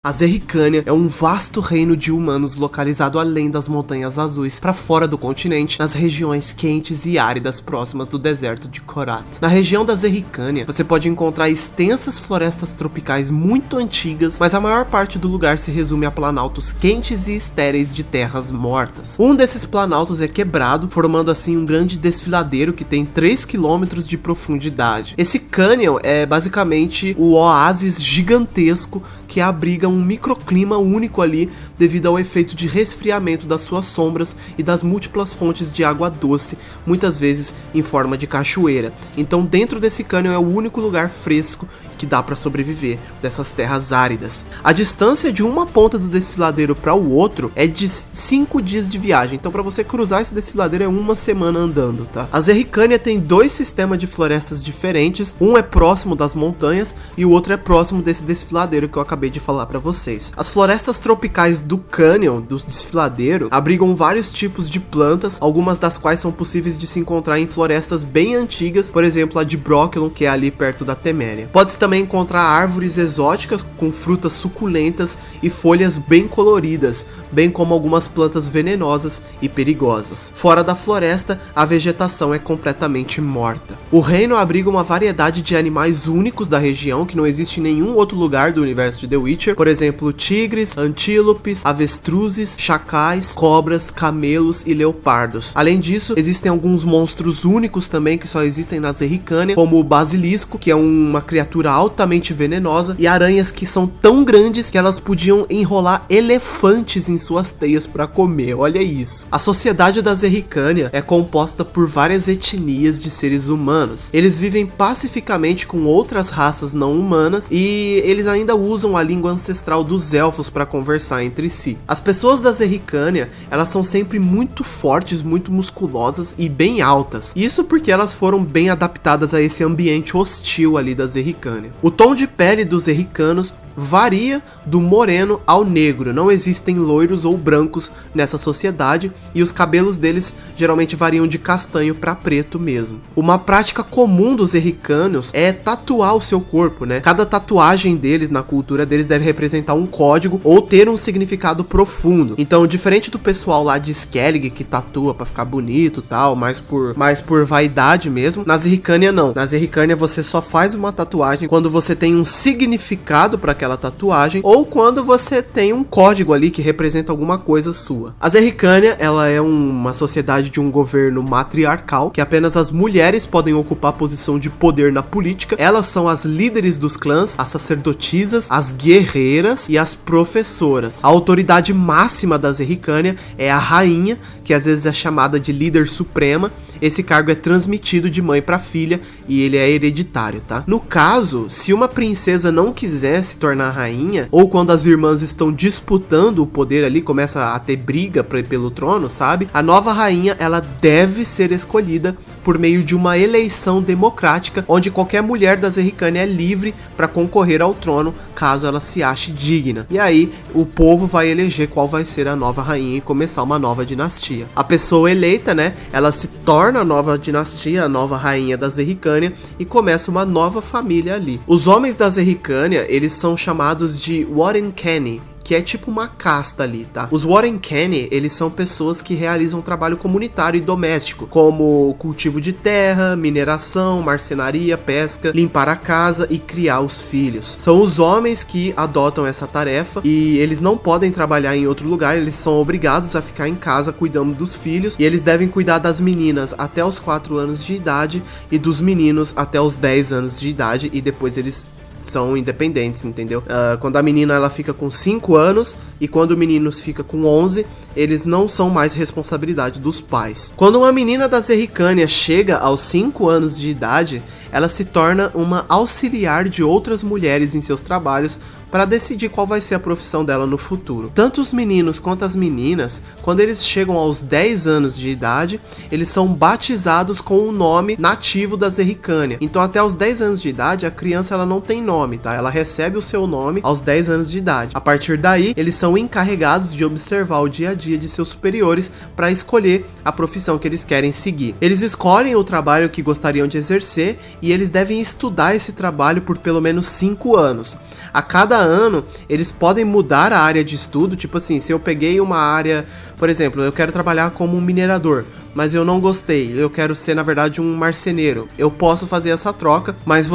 A Zerricânia é um vasto reino de humanos localizado além das Montanhas Azuis, para fora do continente, nas regiões quentes e áridas próximas do deserto de Korat. Na região da Zerricânia, você pode encontrar extensas florestas tropicais muito antigas, mas a maior parte do lugar se resume a planaltos quentes e estéreis de terras mortas. Um desses planaltos é quebrado, formando assim um grande desfiladeiro que tem 3 km de profundidade. Esse cânion é basicamente o oásis gigantesco que abriga um microclima único ali devido ao efeito de resfriamento das suas sombras e das múltiplas fontes de água doce, muitas vezes em forma de cachoeira. Então dentro desse cânion é o único lugar fresco que dá para sobreviver dessas terras áridas. A distância de uma ponta do desfiladeiro para o outro é de 5 dias de viagem, então para você cruzar esse desfiladeiro é uma semana andando, tá? A Zerricânia tem 2 sistemas de florestas diferentes, um é próximo das montanhas e o outro é próximo desse desfiladeiro que eu acabei de falar para vocês. As florestas tropicais do cânion, do desfiladeiro, abrigam vários tipos de plantas, algumas das quais são possíveis de se encontrar em florestas bem antigas, por exemplo a de Brooklyn, que é ali perto da Teméria. Pode-se também encontrar árvores exóticas com frutas suculentas e folhas bem coloridas, bem como algumas plantas venenosas e perigosas. Fora da floresta, a vegetação é completamente morta. O reino abriga uma variedade de animais únicos da região que não existe em nenhum outro lugar do universo de The Witcher, por exemplo, tigres, antílopes, avestruzes, chacais, cobras, camelos e leopardos. Além disso, existem alguns monstros únicos também que só existem na Zerricânia, como o basilisco, que é uma criatura altamente venenosa, e aranhas que são tão grandes que elas podiam enrolar elefantes em suas teias para comer. Olha isso. A sociedade da Zerricânia é composta por várias etnias de seres humanos. Eles vivem pacificamente com outras raças não humanas e eles ainda usam a língua ancestral dos elfos para conversar entre si. As pessoas da Zerricânia, elas são sempre muito fortes, muito musculosas e bem altas. Isso porque elas foram bem adaptadas a esse ambiente hostil ali da Zerricânia. O tom de pele dos zerricanos varia do moreno ao negro, não existem loiros ou brancos nessa sociedade e os cabelos deles geralmente variam de castanho para preto mesmo. Uma prática comum dos zerricanos é tatuar o seu corpo, né? Cada tatuagem deles, na cultura deles, deve representar um código ou ter um significado profundo. Então, diferente do pessoal lá de Skellig que tatua para ficar bonito e tal, mais por vaidade mesmo, na Zerricânia não. Na Zerricânia você só faz uma tatuagem quando você tem um significado para aquela tatuagem ou quando você tem um código ali que representa alguma coisa sua. A Zerricânia, ela é uma sociedade de um governo matriarcal, que apenas as mulheres podem ocupar posição de poder na política. Elas são as líderes dos clãs, as sacerdotisas, as guerreiras e as professoras. A autoridade máxima da Zerricânia é a rainha, que às vezes é chamada de líder suprema. Esse cargo é transmitido de mãe para filha e ele é hereditário, tá? No caso, se uma princesa não quiser se tornar rainha, ou quando as irmãs estão disputando o poder ali, começa a ter briga pelo trono, sabe? A nova rainha, ela deve ser escolhida por meio de uma eleição democrática, onde qualquer mulher da Zerricânia é livre para concorrer ao trono, caso ela se ache digna. E aí, o povo vai eleger qual vai ser a nova rainha e começar uma nova dinastia. A pessoa eleita, né, ela se torna a nova dinastia, a nova rainha da Zerricânia, e começa uma nova família ali. Os homens da Zerricânia, eles são chamados de Watenkene, que é tipo uma casta ali, tá? Os Watenkene, eles são pessoas que realizam trabalho comunitário e doméstico, como cultivo de terra, mineração, marcenaria, pesca, limpar a casa e criar os filhos. São os homens que adotam essa tarefa e eles não podem trabalhar em outro lugar, eles são obrigados a ficar em casa cuidando dos filhos e eles devem cuidar das meninas até os 4 anos de idade e dos meninos até os 10 anos de idade e depois eles são independentes, entendeu? Quando a menina ela fica com 5 anos e quando o menino fica com 11, eles não são mais responsabilidade dos pais. Quando uma menina da Zerricânia chega aos 5 anos de idade, ela se torna uma auxiliar de outras mulheres em seus trabalhos para decidir qual vai ser a profissão dela no futuro. Tanto os meninos quanto as meninas, quando eles chegam aos 10 anos de idade, eles são batizados com o nome nativo da Zerricânia. Então até os 10 anos de idade, a criança ela não tem nome, tá? Ela recebe o seu nome aos 10 anos de idade. A partir daí, eles são encarregados de observar o dia a dia de seus superiores para escolher a profissão que eles querem seguir. Eles escolhem o trabalho que gostariam de exercer e eles devem estudar esse trabalho por pelo menos 5 anos. A cada ano, eles podem mudar a área de estudo, tipo assim, se eu peguei uma área, por exemplo, eu quero trabalhar como um minerador, mas eu não gostei, eu quero ser, na verdade, um marceneiro. Eu posso fazer essa troca, mas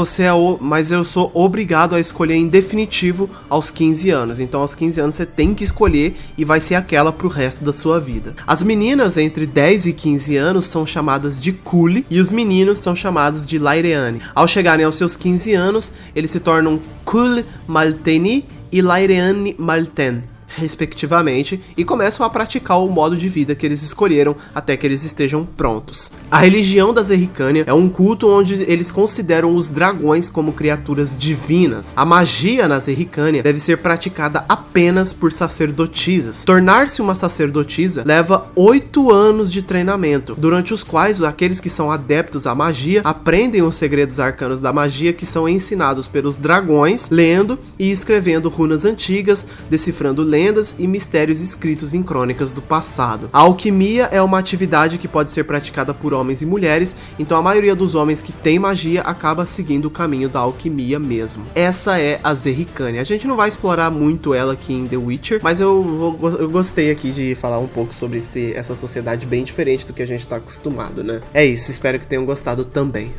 mas eu sou obrigado a escolher em definitivo aos 15 anos. Então, aos 15 anos, você tem que escolher e vai ser aquela pro resto da sua vida. As meninas entre 10 e 15 anos são chamadas de Culi e os meninos são chamados de Laireani. Ao chegarem aos seus 15 anos, eles se tornam Cul Malteni e Laireani Malten, respectivamente, e começam a praticar o modo de vida que eles escolheram até que eles estejam prontos. A religião da Zerrikania é um culto onde eles consideram os dragões como criaturas divinas. A magia na Zerrikania deve ser praticada apenas por sacerdotisas. Tornar-se uma sacerdotisa leva 8 anos de treinamento, durante os quais aqueles que são adeptos à magia aprendem os segredos arcanos da magia que são ensinados pelos dragões, lendo e escrevendo runas antigas, decifrando lendas e mistérios escritos em crônicas do passado. A alquimia é uma atividade que pode ser praticada por homens e mulheres, então a maioria dos homens que tem magia acaba seguindo o caminho da alquimia mesmo. Essa é a Zerrikania. A gente não vai explorar muito ela aqui em The Witcher, mas eu gostei aqui de falar um pouco sobre essa sociedade bem diferente do que a gente tá acostumado, né? É isso, espero que tenham gostado também.